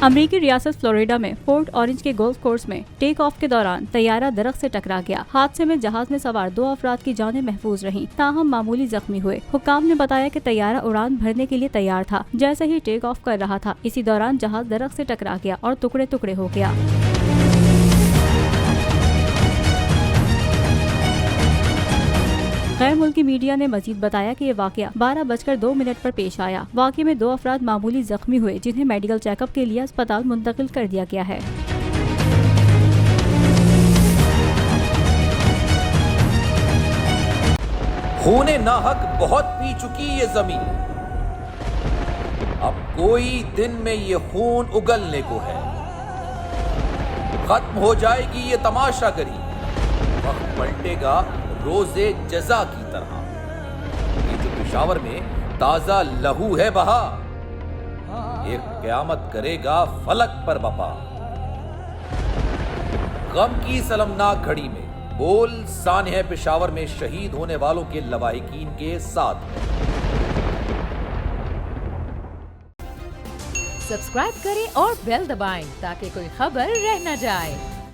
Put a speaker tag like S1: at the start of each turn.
S1: अमेरिकी रियासत फ्लोरिडा में फोर्ट ऑरेंज के गोल्फ कोर्स में टेक ऑफ के दौरान तैयारा दरख्त से टकरा गया। हादसे में जहाज में सवार 2 अफराद की जानें महफूज रहीं, ताहम मामूली जख्मी हुए। हुक्काम ने बताया कि तैयारा उड़ान भरने के लिए तैयार था। जैसे ही टेक ऑफ कर रहा था, इसी दौरान जहाज दरख्त से टकरा गया और टुकड़े टुकड़े हो गया। गैर मुल्की मीडिया ने मजीद बताया कि ये वाकया 12:02 पर पेश आया। वाकये में 2 अफराद मामूली जख्मी हुए, जिन्हें मेडिकल चेकअप के लिए अस्पताल मुंतकिल कर दिया गया है।
S2: खूने नाहक बहुत पी चुकी ये जमीन, अब कोई दिन में ये खून उगलने को है। खत्म हो जाएगी ये तमाशागरी, वक्त पलटेगा रोजे जजा की तरह। ये जो पेशावर में ताजा लहू है बहा, एक क़यामत करेगा फलक पर बपा। गम की सलमनाक घड़ी में बोल सानह पेशावर में शहीद होने वालों के लवाहिकीन के साथ।
S3: सब्सक्राइब करें और बेल दबाएं ताकि कोई खबर रह न जाए।